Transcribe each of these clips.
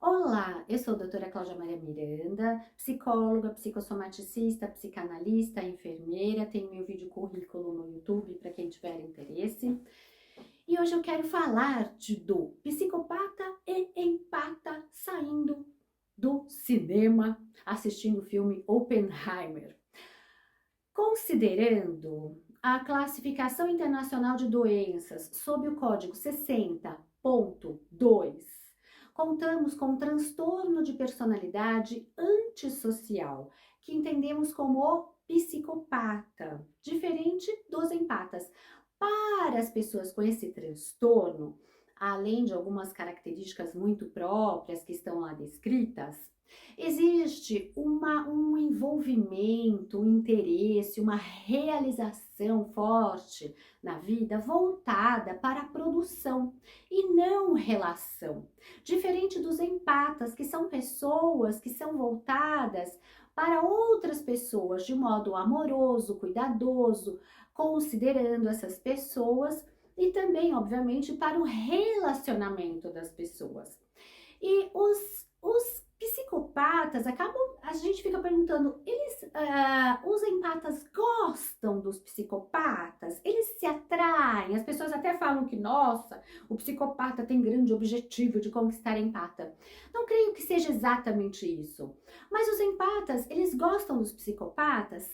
Olá, eu sou a doutora Cláudia Maria Miranda, psicóloga, psicossomaticista, psicanalista, enfermeira, tenho meu vídeo currículo no YouTube para quem tiver interesse. E hoje eu quero falar do psicopata e empata saindo do cinema, assistindo o filme Oppenheimer. Considerando a classificação internacional de doenças sob o código 60.2, contamos com um transtorno de personalidade antissocial, que entendemos como o psicopata, diferente dos empatas. Para as pessoas com esse transtorno, além de algumas características muito próprias que estão lá descritas, existe um envolvimento, um interesse, uma realização forte na vida voltada para a produção e não relação. Diferente dos empatas, que são pessoas que são voltadas para outras pessoas de modo amoroso, cuidadoso, considerando essas pessoas e também, obviamente, para o relacionamento das pessoas. E os psicopatas acabam, a gente fica perguntando, os empatas gostam dos psicopatas? Eles se atraem? As pessoas até falam que, nossa, o psicopata tem grande objetivo de conquistar a empata. Não creio que seja exatamente isso. Mas os empatas, eles gostam dos psicopatas?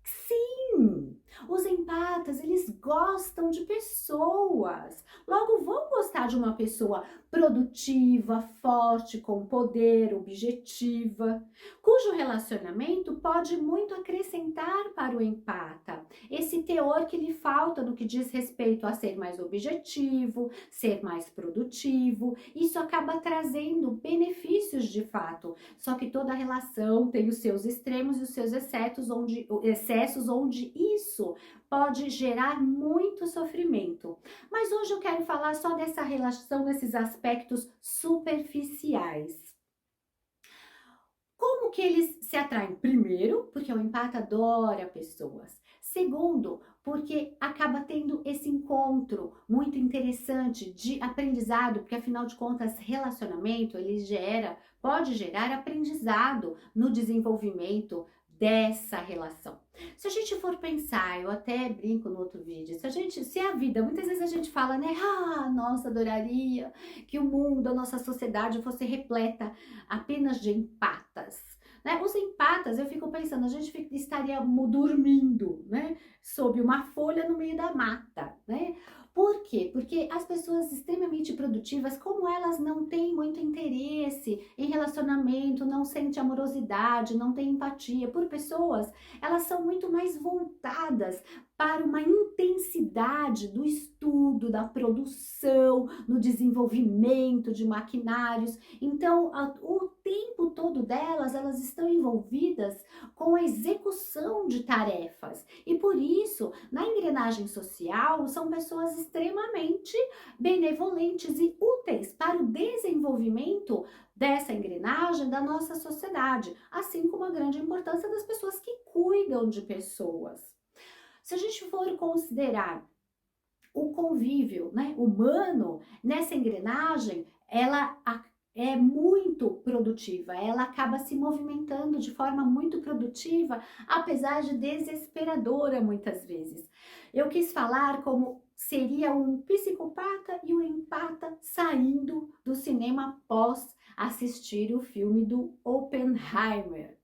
Sim! Os empatas, eles gostam de pessoas. Logo, vão gostar de uma pessoa produtiva, forte, com poder, objetiva, cujo relacionamento pode muito acrescentar para o empata. Esse teor que lhe falta no que diz respeito a ser mais objetivo, ser mais produtivo, isso acaba trazendo benefícios de fato. Só que toda relação tem os seus extremos e os seus excessos onde isso pode gerar muito sofrimento. Mas hoje eu quero falar só dessa relação, desses aspectos superficiais. Como que eles se atraem? Primeiro, porque o empata adora pessoas. Segundo, porque acaba tendo esse encontro muito interessante de aprendizado, porque afinal de contas, relacionamento, ele pode gerar aprendizado no desenvolvimento dessa relação. Se a gente for pensar, eu até brinco no outro vídeo, se a vida, muitas vezes a gente fala, né, nossa, adoraria que o mundo, a nossa sociedade fosse repleta apenas de empatas, né? Os empatas, eu fico pensando, a gente estaria dormindo, né, sob uma folha no meio da mata, né? Por quê? Porque as pessoas extremamente produtivas, como elas não têm muito interesse em relacionamento, não sentem amorosidade, não têm empatia por pessoas, elas são muito mais voltadas para uma intensidade do estudo, da produção, no desenvolvimento de maquinários. Então, o tempo todo delas, elas estão envolvidas com a execução de tarefas. E por isso, na engrenagem social, são pessoas extremamente benevolentes e úteis para o desenvolvimento dessa engrenagem da nossa sociedade, assim como a grande importância das pessoas que cuidam de pessoas. Se a gente for considerar o convívio, né, humano nessa engrenagem, ela é muito produtiva, ela acaba se movimentando de forma muito produtiva, apesar de desesperadora muitas vezes. Eu quis falar como seria um psicopata e um empata saindo do cinema após assistir o filme do Oppenheimer.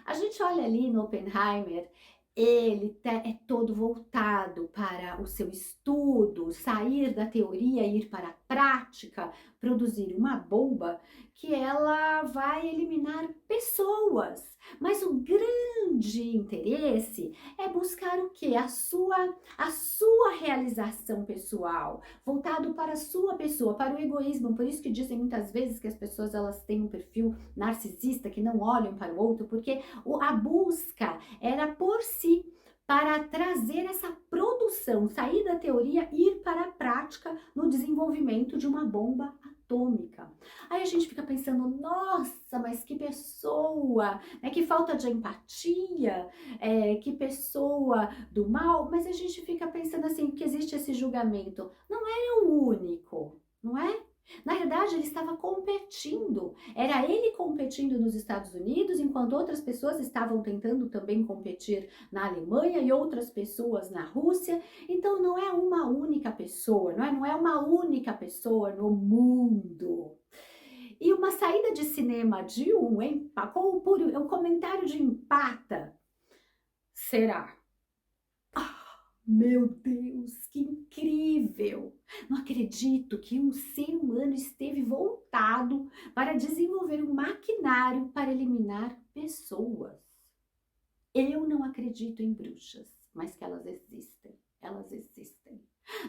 A gente olha ali no Oppenheimer, ele é todo voltado para o seu estudo, sair da teoria e ir para a prática, produzir uma bomba que ela vai eliminar pessoas. Mas o grande interesse é buscar o quê? A sua realização pessoal, voltado para a sua pessoa, para o egoísmo. Por isso que dizem muitas vezes que as pessoas elas têm um perfil narcisista, que não olham para o outro, porque a busca era por si, para trazer essa produção, sair da teoria e ir para a prática no desenvolvimento de uma bomba atômica. Aí a gente fica pensando, nossa, mas que pessoa, né? Que falta de empatia, que pessoa do mal, mas a gente fica pensando assim, que existe esse julgamento. Não é o único, não é? Na verdade, ele estava competindo. Era ele competindo nos Estados Unidos, enquanto outras pessoas estavam tentando também competir na Alemanha e outras pessoas na Rússia. Então, não é uma única pessoa, não é uma única pessoa no mundo. E uma saída de cinema de um com o comentário de empata, será? Meu Deus, que incrível! Não acredito que um ser humano esteve voltado para desenvolver um maquinário para eliminar pessoas. Eu não acredito em bruxas, mas que elas existem. Elas existem.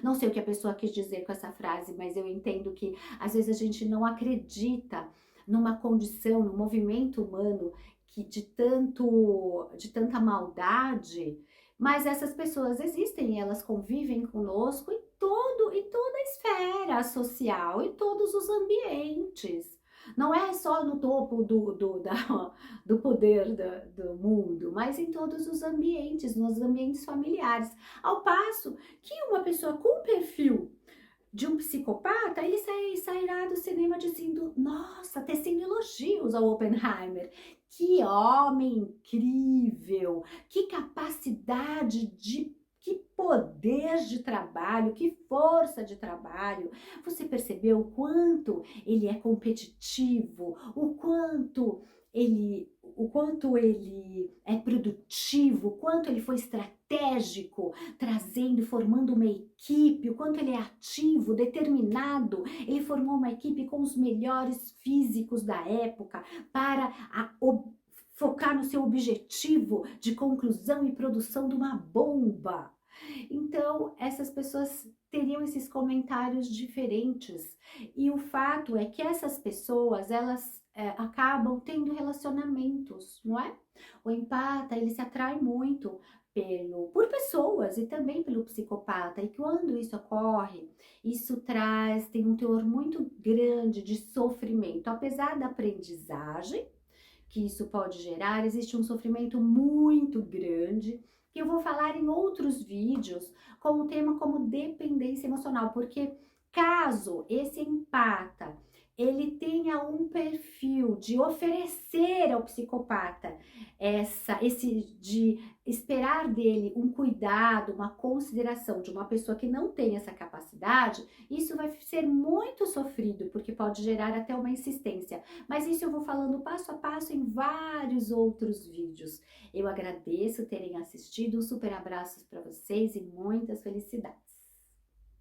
Não sei o que a pessoa quis dizer com essa frase, mas eu entendo que às vezes a gente não acredita numa condição, num movimento humano que de tanta maldade, mas essas pessoas existem e elas convivem conosco em toda a esfera social, em todos os ambientes. Não é só no topo do poder do mundo, mas em todos os ambientes, nos ambientes familiares. Ao passo que uma pessoa com perfil de um psicopata, ele sairá do cinema dizendo, nossa, tecendo elogios ao Oppenheimer. Que homem incrível, que capacidade que poder de trabalho, que força de trabalho. Você percebeu o quanto ele é competitivo, o quanto ele é produtivo, o quanto ele foi estratégico, trazendo, formando uma equipe, o quanto ele é ativo, determinado. Ele formou uma equipe com os melhores físicos da época para focar no seu objetivo de conclusão e produção de uma bomba. Então, essas pessoas teriam esses comentários diferentes. E o fato é que essas pessoas, elas acabam tendo relacionamentos, não é? O empata, ele se atrai muito por pessoas e também pelo psicopata. E quando isso ocorre, isso tem um teor muito grande de sofrimento. Apesar da aprendizagem que isso pode gerar, existe um sofrimento muito grande, que eu vou falar em outros vídeos com o tema como dependência emocional, porque caso esse empata ele tenha um perfil de oferecer ao psicopata de esperar dele um cuidado, uma consideração de uma pessoa que não tem essa capacidade, isso vai ser muito sofrido, porque pode gerar até uma insistência. Mas isso eu vou falando passo a passo em vários outros vídeos. Eu agradeço terem assistido, um super abraço para vocês e muitas felicidades.